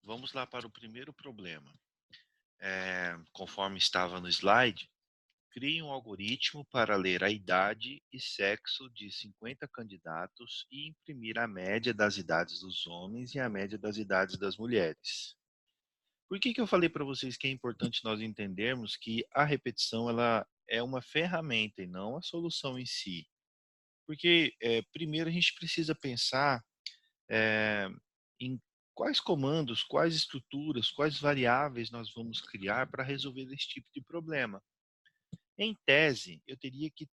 Vamos lá para o primeiro problema. Conforme estava no slide, crie um algoritmo para ler a idade e sexo de 50 candidatos e imprimir a média das idades dos homens e a média das idades das mulheres. Por que eu falei para vocês que é importante nós entendermos que a repetição ela é uma ferramenta e não a solução em si? Porque primeiro a gente precisa pensar em quais comandos, quais estruturas, quais variáveis nós vamos criar para resolver esse tipo de problema. Em tese, eu teria que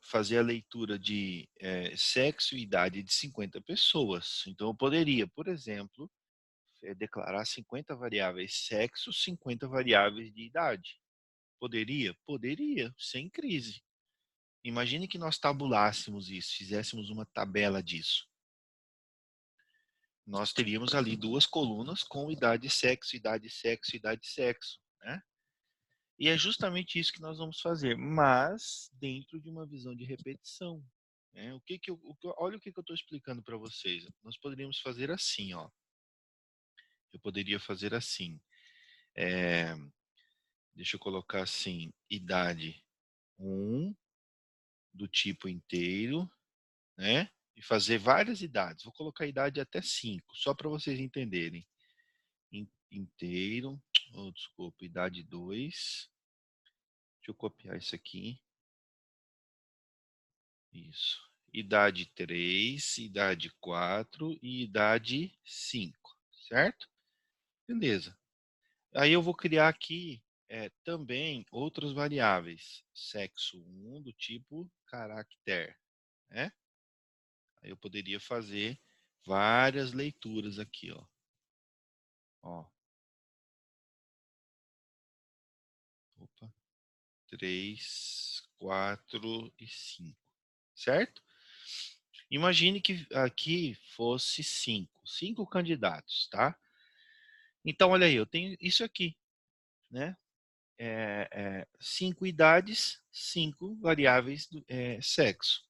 fazer a leitura de sexo e idade de 50 pessoas. Então, eu poderia, por exemplo, declarar 50 variáveis sexo, 50 variáveis de idade. Poderia? Poderia, sem crise. Imagine que nós tabulássemos isso, fizéssemos uma tabela disso. Nós teríamos ali duas colunas com idade, sexo, idade, sexo, idade, sexo, né? E é justamente isso que nós vamos fazer, mas dentro de uma visão de repetição. Né? Olha o que eu estou explicando para vocês. Nós poderíamos fazer assim, ó. Eu poderia fazer assim. É, deixa eu colocar assim, idade 1 do tipo inteiro, né? E fazer várias idades. Vou colocar a idade até 5, só para vocês entenderem. Inteiro, desculpa, idade 2. Deixa eu copiar isso aqui. Isso. Idade 3, idade 4 e idade 5, certo? Beleza. Aí eu vou criar aqui também outras variáveis. Sexo 1 do tipo caractere, né? Aí eu poderia fazer várias leituras aqui, ó. Ó. Opa. 3, 4 e 5, certo? Imagine que aqui fosse 5 candidatos, tá? Então, olha aí, eu tenho isso aqui, né? 5 idades, 5 variáveis do sexo.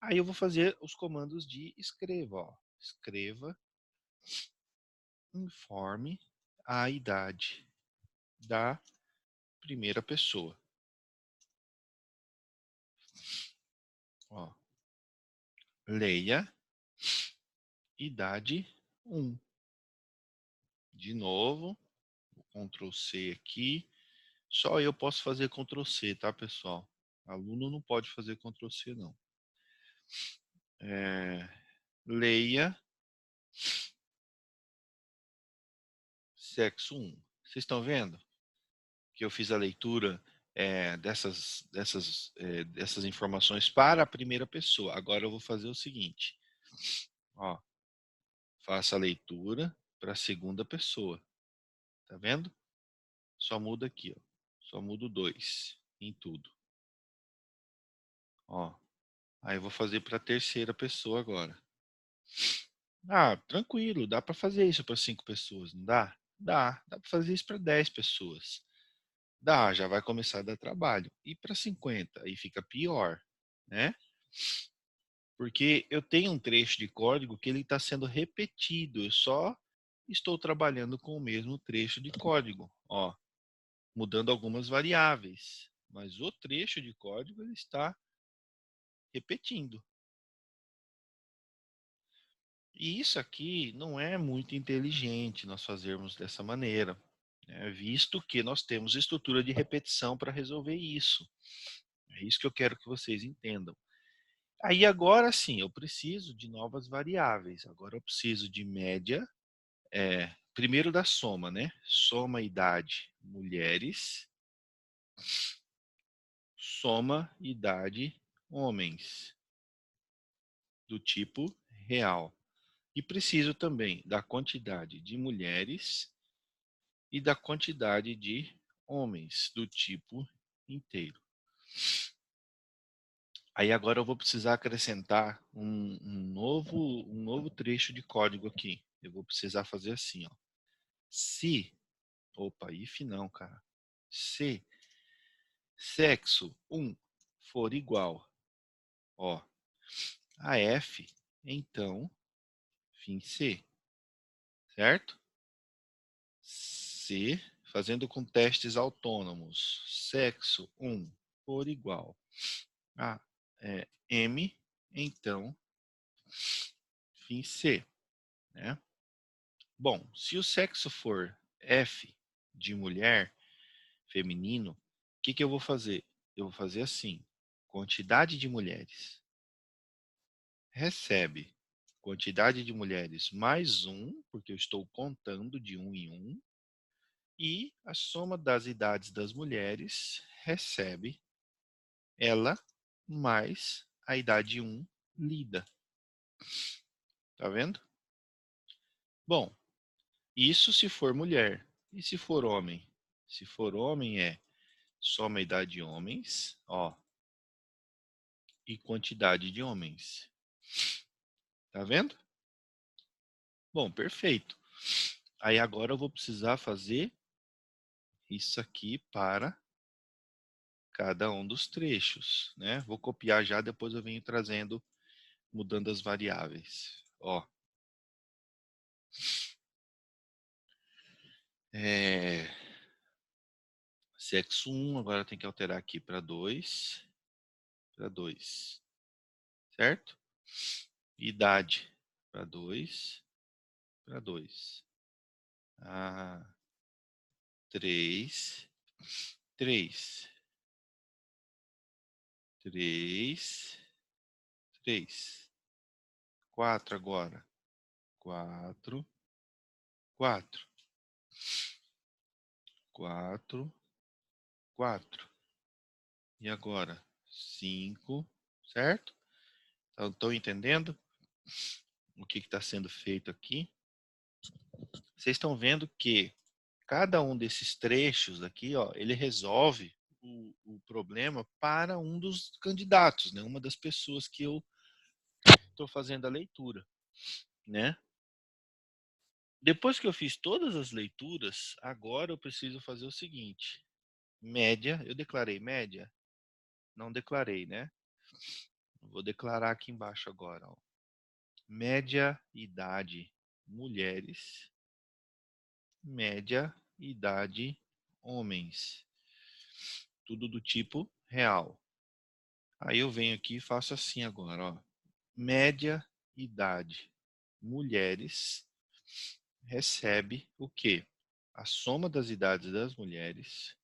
Aí eu vou fazer os comandos de escreva, ó. Escreva, informe a idade da primeira pessoa. Ó. Leia idade 1. De novo, Ctrl C aqui. Só eu posso fazer Ctrl C, tá, pessoal? Aluno não pode fazer Ctrl C, não. Leia sexo 1. Vocês estão vendo que eu fiz a leitura dessas informações para a primeira pessoa? Agora eu vou fazer o seguinte. Ó, faça a leitura para a segunda pessoa. Tá vendo? Só muda aqui, ó. Só muda o 2 em tudo. Ó, aí eu vou fazer para a terceira pessoa agora. Ah, tranquilo, dá para fazer isso para 5 pessoas, não dá? Dá para fazer isso para 10 pessoas. Dá, já vai começar a dar trabalho. E para 50, aí fica pior, né? Porque eu tenho um trecho de código que ele está sendo repetido, eu só estou trabalhando com o mesmo trecho de código, ó, mudando algumas variáveis, mas o trecho de código ele está repetindo. E isso aqui não é muito inteligente nós fazermos dessa maneira, né? Visto que nós temos estrutura de repetição para resolver isso. É isso que eu quero que vocês entendam. Aí agora sim, eu preciso de novas variáveis. Agora eu preciso de média, primeiro da soma, né? Soma idade mulheres, soma idade homens, do tipo real. E preciso também da quantidade de mulheres e da quantidade de homens, do tipo inteiro. Aí agora eu vou precisar acrescentar um novo trecho de código aqui. Eu vou precisar fazer assim, ó. Se, opa, if não, cara. Se sexo 1 for igual, ó, a F, então, fim C. certo? Se, fazendo com testes autônomos, sexo 1 for igual a M, então, fim C, né? Bom, se o sexo for F de mulher, feminino, o que, que eu vou fazer? Eu vou fazer assim, quantidade de mulheres recebe quantidade de mulheres mais um, porque eu estou contando de um em um, e a soma das idades das mulheres recebe ela mais a idade um lida. Tá vendo? Bom, isso se for mulher. E se for homem? Se for homem é soma a idade de homens, ó, e quantidade de homens. Tá vendo? Bom, perfeito. Aí agora eu vou precisar fazer isso aqui para cada um dos trechos, né? Vou copiar já, depois eu venho trazendo, mudando as variáveis. Ó, é, sexo 1, agora tem que alterar aqui para 2, certo? Idade para 2, para 2. Ah, 3, 3, 3, 3. 4 agora. 4, 4, 4, 4. E agora? 5, certo? Então, estão entendendo o que está sendo feito aqui? Vocês estão vendo que cada um desses trechos aqui, ó, ele resolve o problema para um dos candidatos, né? Uma das pessoas que eu estou fazendo a leitura, né? Depois que eu fiz todas as leituras, agora eu preciso fazer o seguinte: média, eu declarei média? Não declarei, né? Vou declarar aqui embaixo agora, ó. Média idade mulheres, média idade homens. Tudo do tipo real. Aí eu venho aqui e faço assim agora, ó. Média idade mulheres recebe o quê? A soma das idades das mulheres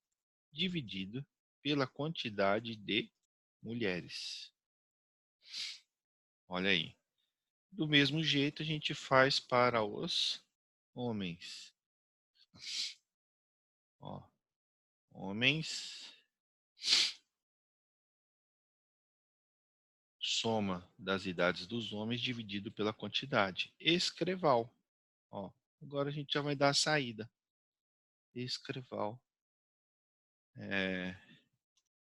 dividido pela quantidade de mulheres. Olha aí. Do mesmo jeito a gente faz para os homens. Ó, homens, soma das idades dos homens dividido pela quantidade. Escreval. Ó, agora a gente já vai dar a saída. Escreval. É,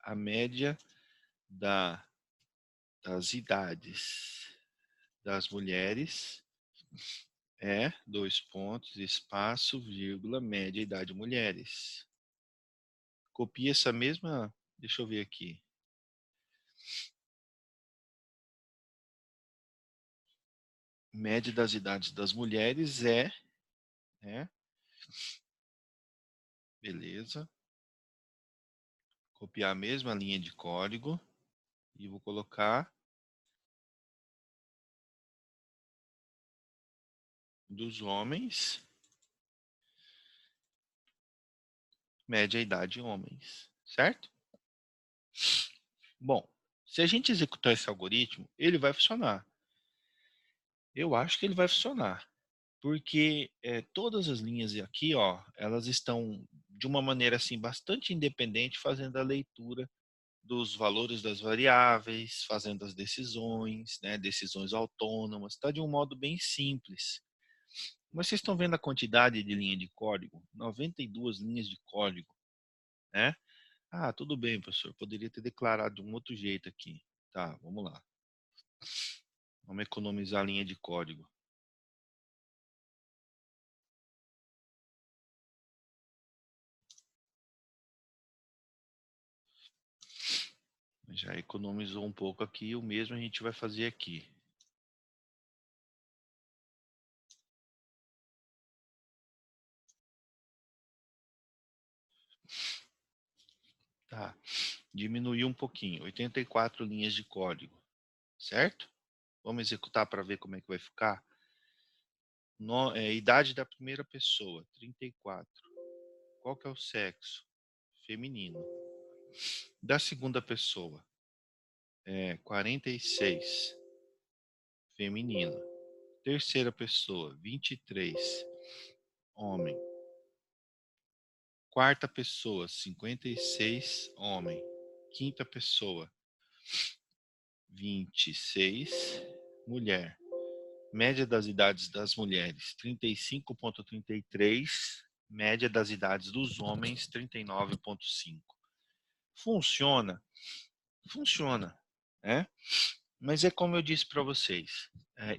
a média da, das idades das mulheres é, dois pontos, espaço, vírgula, média idade mulheres. Copia essa mesma, deixa eu ver aqui. Média das idades das mulheres é, né? Beleza. Copiar a mesma linha de código e vou colocar dos homens, média idade homens, certo? Bom, se a gente executar esse algoritmo, ele vai funcionar. Eu acho que ele vai funcionar, porque todas as linhas aqui, ó, elas estão de uma maneira assim bastante independente fazendo a leitura dos valores das variáveis, fazendo as decisões, né, decisões autônomas, está de um modo bem simples. Mas vocês estão vendo a quantidade de linha de código? 92 linhas de código, né? Ah, tudo bem, professor, poderia ter declarado de um outro jeito aqui. Tá, vamos lá. Vamos economizar a linha de código. Já economizou um pouco aqui, o mesmo a gente vai fazer aqui. Tá, diminuiu um pouquinho, 84 linhas de código, certo? Vamos executar para ver como é que vai ficar. Idade da primeira pessoa, 34. Qual que é o sexo? Feminino. Da segunda pessoa, 46. Feminino. Terceira pessoa, 23. Homem. Quarta pessoa, 56. Homem. Quinta pessoa, 26. Mulher. Média das idades das mulheres, 35,33. Média das idades dos homens, 39,5. Funciona? Funciona, né? Mas é como eu disse para vocês,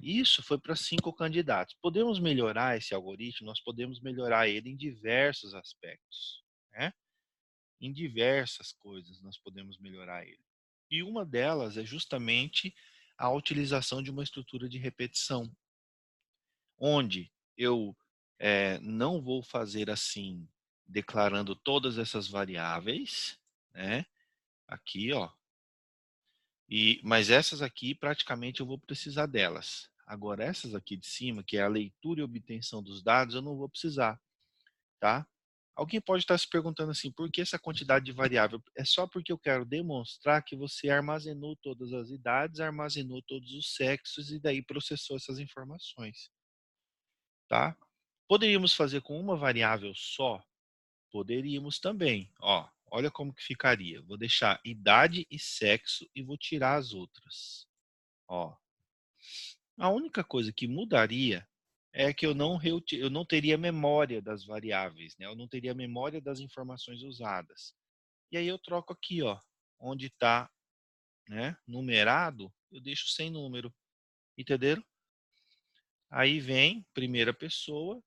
isso foi para 5 candidatos. Podemos melhorar esse algoritmo, nós podemos melhorar ele em diversos aspectos, né? Em diversas coisas nós podemos melhorar ele. E uma delas é justamente a utilização de uma estrutura de repetição, onde eu não vou fazer assim, declarando todas essas variáveis, né? Aqui, ó. Mas essas aqui, praticamente, eu vou precisar delas. Agora, essas aqui de cima, que é a leitura e obtenção dos dados, eu não vou precisar, tá? Alguém pode estar se perguntando assim, por que essa quantidade de variável? É só porque eu quero demonstrar que você armazenou todas as idades, armazenou todos os sexos e daí processou essas informações, tá? Poderíamos fazer com uma variável só? Poderíamos também. Ó, olha como que ficaria. Vou deixar idade e sexo e vou tirar as outras. Ó, a única coisa que mudaria é que eu não teria memória das variáveis, né? Eu não teria memória das informações usadas. E aí eu troco aqui, ó, onde está, né, numerado, eu deixo sem número, entenderam? Aí vem primeira pessoa,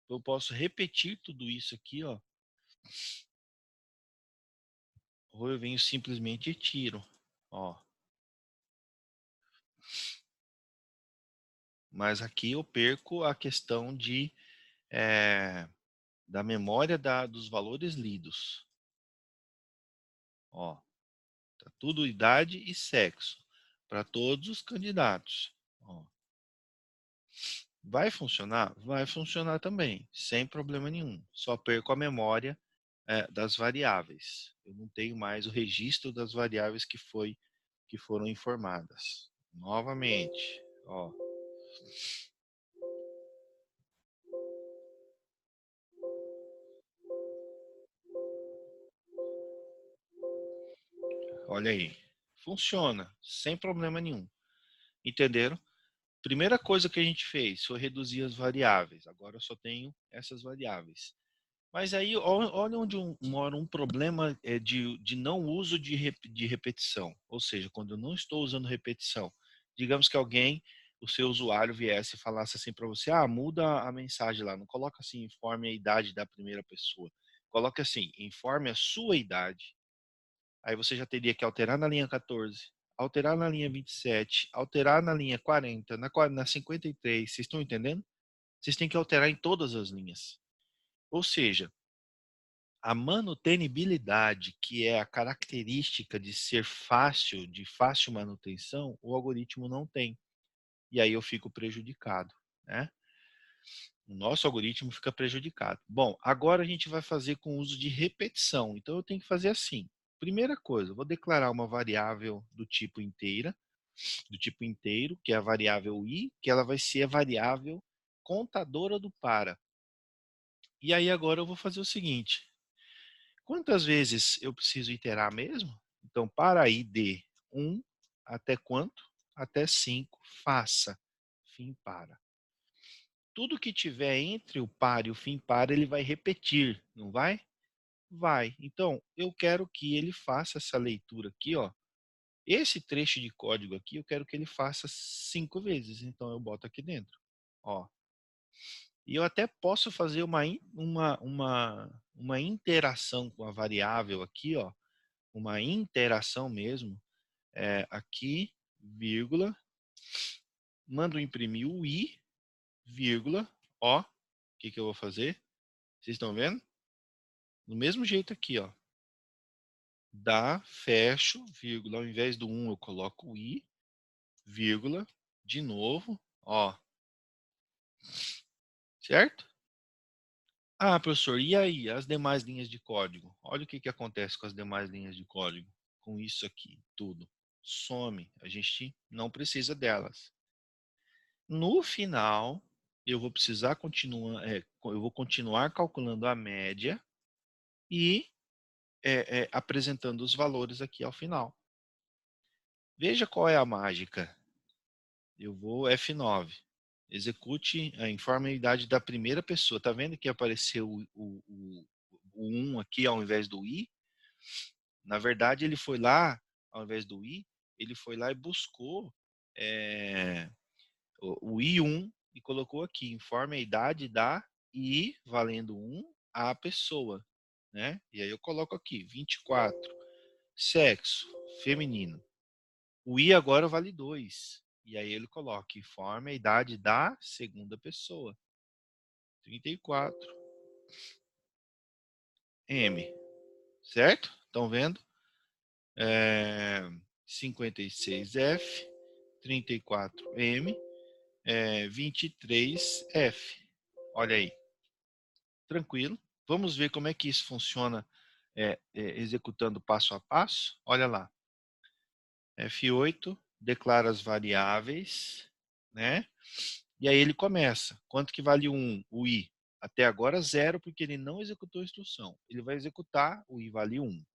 eu posso repetir tudo isso aqui, ó, ou eu venho simplesmente e tiro, ó. Mas aqui eu perco a questão é, da memória dos valores lidos, ó. Tá tudo idade e sexo para todos os candidatos. Ó, vai funcionar? Vai funcionar também, sem problema nenhum. Só perco a memória das variáveis. Eu não tenho mais o registro das variáveis que foram informadas. Novamente, ó, olha aí. Funciona, sem problema nenhum. Entenderam? Primeira coisa que a gente fez foi reduzir as variáveis. Agora eu só tenho essas variáveis. Mas aí, olha onde mora um problema de não uso de repetição. Ou seja, quando eu não estou usando repetição. Digamos que alguém, o seu usuário, viesse e falasse assim para você, muda a mensagem lá, não coloca assim, informe a idade da primeira pessoa. Coloca assim, informe a sua idade. Aí você já teria que alterar na linha 14, alterar na linha 27, alterar na linha 40, na 53. Vocês estão entendendo? Vocês têm que alterar em todas as linhas. Ou seja, a manutenibilidade, que é a característica de ser fácil, de fácil manutenção, o algoritmo não tem. E aí eu fico prejudicado, né? O nosso algoritmo fica prejudicado. Bom, agora a gente vai fazer com o uso de repetição. Então eu tenho que fazer assim. Primeira coisa, eu vou declarar uma variável do tipo inteira, do tipo inteiro, que é a variável i, que ela vai ser a variável contadora do para. E aí agora eu vou fazer o seguinte: quantas vezes eu preciso iterar mesmo? Então, para i de 1 até quanto? Até 5, faça fim para. Tudo que tiver entre o para e o fim para, ele vai repetir, não vai? Vai. Então, eu quero que ele faça essa leitura aqui, ó. Esse trecho de código aqui, eu quero que ele faça 5 vezes. Então, eu boto aqui dentro, ó. E eu até posso fazer uma interação com a variável aqui, ó. Uma interação mesmo, aqui, vírgula, mando imprimir o i, vírgula, ó, o que que eu vou fazer? Vocês estão vendo? Do mesmo jeito aqui, ó. dá, fecho, vírgula, ao invés do 1 eu coloco o i, vírgula, de novo, ó, certo? Ah, professor, e aí, as demais linhas de código? Olha o que acontece com as demais linhas de código, com isso aqui, tudo. Some, a gente não precisa delas. No final, eu vou precisar continuar, eu vou continuar calculando a média e apresentando os valores aqui ao final. Veja qual é a mágica. Eu vou F9. Execute a informalidade da primeira pessoa. Tá vendo que apareceu o 1 aqui ao invés do I? Na verdade, ele foi lá, ao invés do I, ele foi lá e buscou é, o I1 e colocou aqui, informe a idade da I, valendo 1, a pessoa. Né? E aí eu coloco aqui, 24, sexo, feminino. O I agora vale 2. E aí ele coloca, informe a idade da segunda pessoa. 34. M. Certo? Estão vendo? 56F, 34M, 23F. Olha aí. Tranquilo. Vamos ver como é que isso funciona executando passo a passo. Olha lá. F8, declara as variáveis, né? E aí ele começa. Quanto que vale 1? O I. Até agora 0, porque ele não executou a instrução. Ele vai executar, o I vale 1.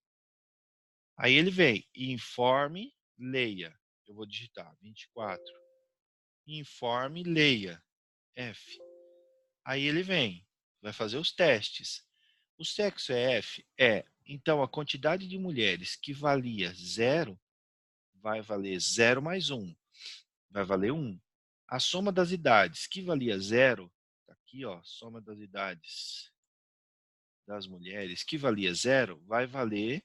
Aí ele vem, informe, leia. Eu vou digitar 24. Informe, leia. F. Aí ele vem, vai fazer os testes. O sexo é F? É. Então, a quantidade de mulheres que valia 0 vai valer 0 mais 1. Vai valer 1. A soma das idades, que valia 0, tá aqui, ó, soma das idades das mulheres, que valia 0, vai valer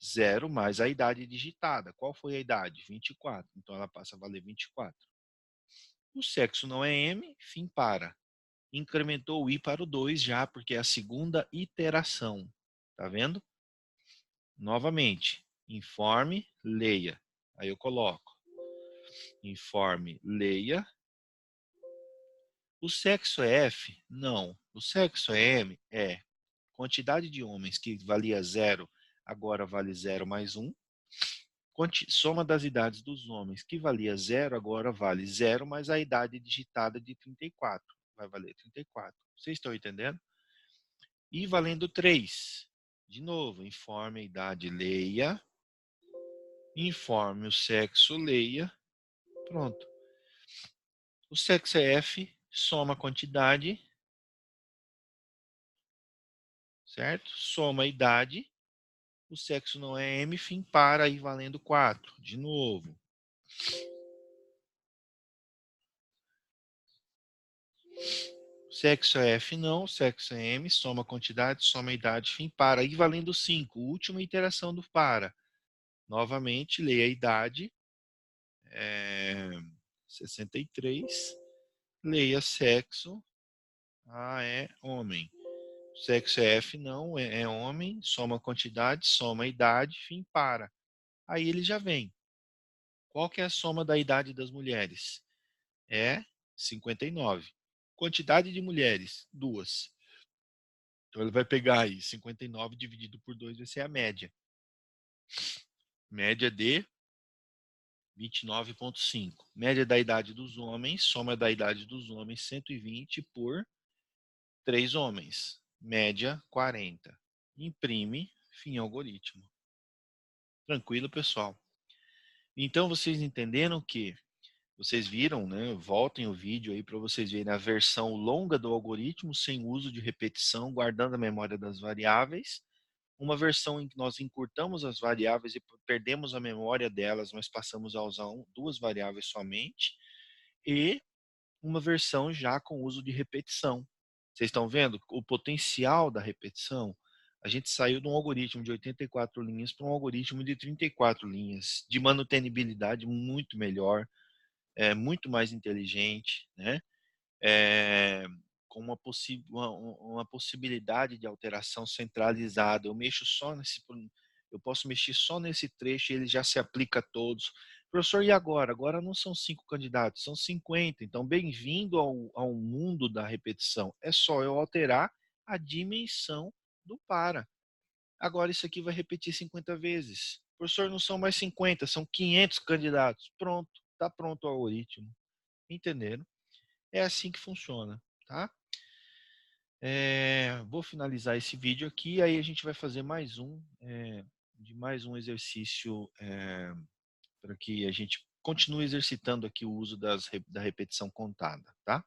0 mais a idade digitada. Qual foi a idade? 24. Então, ela passa a valer 24. O sexo não é M, fim para. Incrementou o I para o 2 já, porque é a segunda iteração. Tá vendo? Novamente, informe, leia. Aí eu coloco informe, leia. O sexo é F? Não. O sexo é M? É. Quantidade de homens que valia 0, agora vale 0 mais 1. Soma das idades dos homens que valia 0, agora vale 0 mais a idade digitada de 34. Vai valer 34. Vocês estão entendendo? E valendo 3. De novo, informe a idade, leia. Informe o sexo, leia. Pronto. O sexo é F, soma a quantidade, certo? Soma a idade. O sexo não é M, fim para, aí valendo 4. De novo. Sexo é F não, sexo é M, soma a quantidade, soma a idade, fim para, aí valendo 5. Última iteração do para. Novamente, leia a idade, 63. Leia sexo, é homem. Sexo é F não, é homem, soma a quantidade, soma a idade, fim para. Aí ele já vem. Qual que é a soma da idade das mulheres? É 59. Quantidade de mulheres, 2. Então ele vai pegar aí 59 dividido por 2 vai ser a média. Média de 29,5. Média da idade dos homens, soma da idade dos homens, 120 por 3 homens. Média 40. Imprime, fim algoritmo. Tranquilo, pessoal? Então vocês entenderam que vocês viram, né? Voltem o vídeo aí para vocês verem a versão longa do algoritmo sem uso de repetição, guardando a memória das variáveis. Uma versão em que nós encurtamos as variáveis e perdemos a memória delas, mas passamos a usar duas variáveis somente. E uma versão já com uso de repetição. Vocês estão vendo o potencial da repetição? A gente saiu de um algoritmo de 84 linhas para um algoritmo de 34 linhas, de manutenibilidade muito melhor, muito mais inteligente, né? Com uma possibilidade de alteração centralizada. Eu mexo só Eu posso mexer só nesse trecho e ele já se aplica a todos. Professor, e agora? Agora não são 5 candidatos, são 50. Então, bem-vindo ao mundo da repetição. É só eu alterar a dimensão do para. Agora isso aqui vai repetir 50 vezes. Professor, não são mais 50, são 500 candidatos. Pronto, está pronto o algoritmo. Entenderam? É assim que funciona, tá? Vou finalizar esse vídeo aqui, aí a gente vai fazer mais um exercício para que a gente continue exercitando aqui o uso da repetição contada, tá?